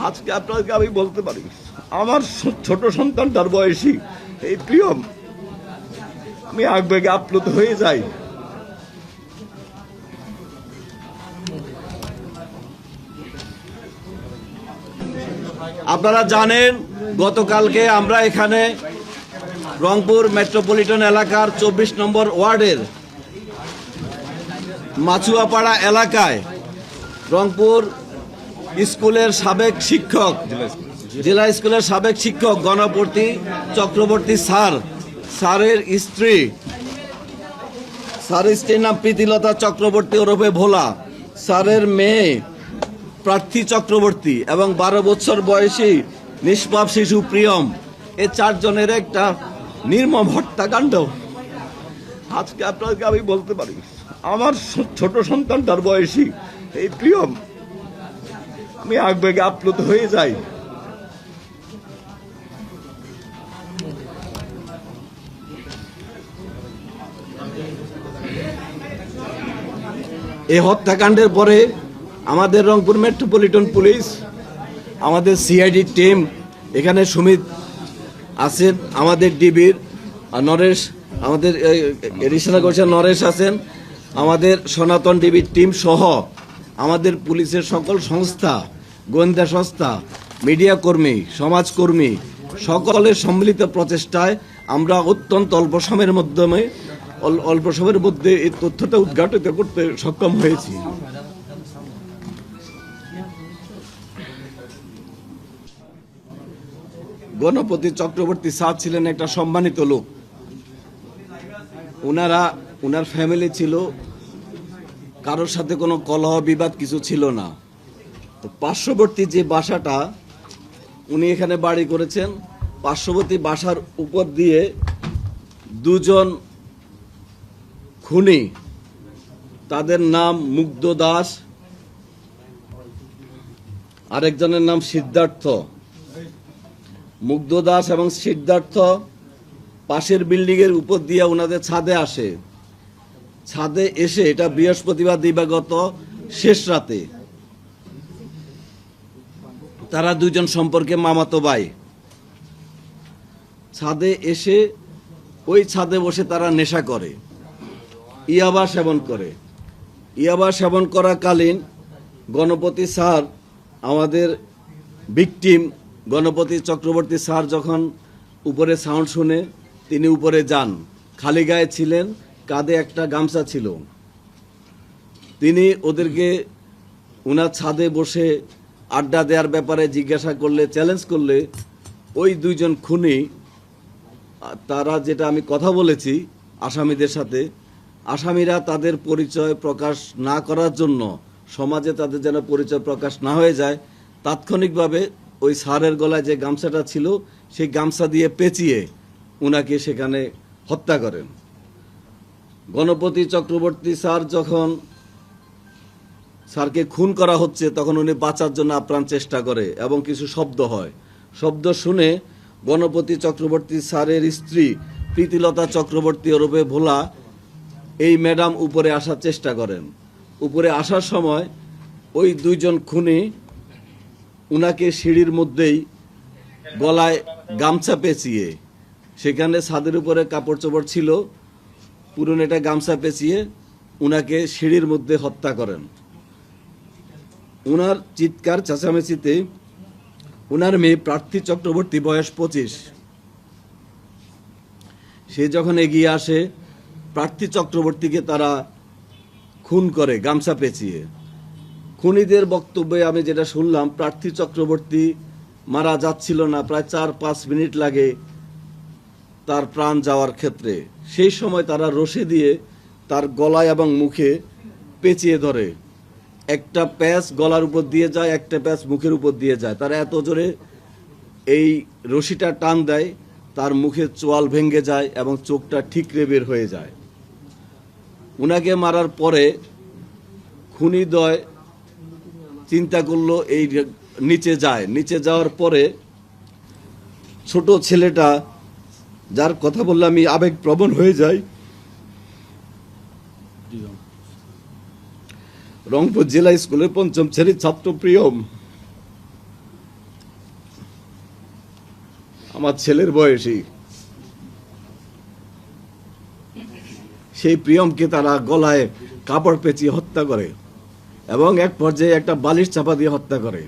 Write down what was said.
আজকে আপনাকে আমি বলতে পারি, আমার ছোট সন্তানটার বয়সী এই প্রিয়ম, আমি আবেগে আপ্লুত হয়ে যাই। আপনারা জানেন, গতকালকে আমরা এখানে রংপুর মেট্রোপলিটন এলাকার 24 নম্বর ওয়ার্ডের মাছুয়াপাড়া এলাকায় রংপুর স্কুলের সাবেক শিক্ষক, জেলা স্কুলের সাবেক শিক্ষক গণপতি চক্রবর্তী স্যারের স্ত্রীর নাম প্রীতিলতা চক্রবর্তী ওরফে ভোলা, স্যারের মেয়ে প্রার্থী চক্রবর্তী এবং 12 বছর বয়সী নিষ্পাপ শিশু প্রিয়ম, এই 4 জনের একটা নির্মম হত্যাকাণ্ড। আজকে আপনাকে আমি বলতে পারি, আমার ছোট সন্তানটার বয়সী এই প্রিয়ম, আমি আবেগে আপ্লুত হয়ে যাই। এই হত্যাকাণ্ডের পরে আমাদের রংপুর মেট্রোপলিটন পুলিশ, আমাদের সিআইডি টিম, এখানে সুমিত আছেন, আমাদের ডিবির নরেশ, আমাদের এডিশনাল কমিশনার নরেশ আছেন, আমাদের সনাতন ডিবির টিম সহ আমাদের পুলিশের সকল সংস্থা, গোয়েন্দা সংস্থা, মিডিয়া কর্মী, সমাজকর্মী সকলের সম্মিলিত প্রচেষ্টায় আমরা অত্যন্ত অল্প সময়ের মধ্যে এই তথ্যটা উদ্ঘাটিত করতে সক্ষম হয়েছি। গণপতি চক্রবর্তী স্যার ছিলেন একটা সম্মানিত লোক। ওনার ফ্যামিলি ছিল, কারোর সাথে কোনো কলহ বিবাদ কিছু ছিল না। তো পার্শ্ববর্তী যে বাসাটা উনি এখানে বাড়ি করেছেন, পার্শ্ববর্তী বাসার উপর দিয়ে 2 জন খুনি, তাদের নাম মুগ্ধ দাস, আরেকজনের নাম সিদ্ধার্থ। মুগ্ধ দাস এবং সিদ্ধার্থ পাশের বিল্ডিং এর উপর দিয়ে ওনাদের ছাদে আসে। ছাদে এসে, এটা বৃহস্পতিবার দিবাগত শেষ রাতে, তারা 2 জন সম্পর্কে মামাতো ভাই। ছাদে এসে ওই ছাদে বসে তারা নেশা করে, ইয়াবা সেবন করে। ইয়াবা সেবন করাকালীন গণপতি স্যার, আমাদের ভিকটিম গণপতি চক্রবর্তী স্যার যখন উপরে সাউন্ড শুনে তিনি উপরে যান। খালি গায়ে ছিলেন, কাঁধে একটা গামছা ছিল। তিনি ওদেরকে ওনার ছাদে বসে আড্ডা দেওয়ার ব্যাপারে জিজ্ঞাসা করলে, চ্যালেঞ্জ করলে, ওই 2 জন খুনি, তারা যেটা আমি কথা বলেছি আসামিদের সাথে, আসামিরা তাদের পরিচয় প্রকাশ না করার জন্য, সমাজে তাদের যেন পরিচয় প্রকাশ না হয়ে যায়, তাৎক্ষণিকভাবে ওই স্যারের গলায় যে গামছাটা ছিল সেই গামছা দিয়ে পেঁচিয়ে উনাকে সেখানে হত্যা করেন। গণপতি চক্রবর্তী স্যার যখন স্যারকে খুন করা হচ্ছে তখন উনি বাঁচার জন্য আপ্রাণ চেষ্টা করে এবং কিছু শব্দ হয়। শব্দ শুনে গণপতি চক্রবর্তী স্যারের স্ত্রী প্রীতিলতা চক্রবর্তী ওরফে ভোলা, এই ম্যাডাম উপরে আসার চেষ্টা করেন। উপরে আসার সময় ওই 2 জন খুনি উনাকে সিঁড়ির মধ্যেই গলায় গামছা পেঁচিয়ে, সেখানে ছাদের উপরে কাপড় চোপড় ছিল, পুরনো একটা গামছা পেঁচিয়ে উনাকে সিঁড়ির মধ্যে হত্যা করেন। উনার চিৎকার চেঁচামেচিতে উনার মেয়ে প্রার্থী চক্রবর্তী, বয়স 25, সে যখন এগিয়ে আসে, প্রার্থী চক্রবর্তীকে তারা খুন করে গামছা পেঁচিয়ে। খুনিদের বক্তব্যে আমি যেটা শুনলাম, প্রার্থী চক্রবর্তী মারা যাচ্ছিল না, প্রায় 4-5 মিনিট লাগে তার প্রাণ যাওয়ার ক্ষেত্রে। সেই সময় তারা রশি দিয়ে তার গলায় এবং মুখে পেঁচিয়ে ধরে। একটা প্যাঁচ গলার উপর দিয়ে যায়, একটা প্যাঁচ মুখের উপর দিয়ে যায়। তারা এত জোরে এই রশিটা টান দেয়, তার মুখের চোয়াল ভেঙে যায় এবং চোখটা ঠিকরে বের হয়ে যায়। উনাকে মারার পরে খুনিদ্বয় চিন্তা করলো এই নিচে যায়। নিচে যাওয়ার পরে ছোট ছেলেটা, যার কথা বললে আমি আবেগপ্রবণ হয়ে যাই, রংপুর জেলা স্কুলের 5ম শ্রেণীর ছাত্র প্রিয়ম, আমার ছেলের বয়সী, সেই প্রিয়মকে তারা গলায় কাপড় পেঁচিয়ে হত্যা করে এবং এক পর্যায়ে একটা বালিশ চাপা দিয়ে হত্যা করে।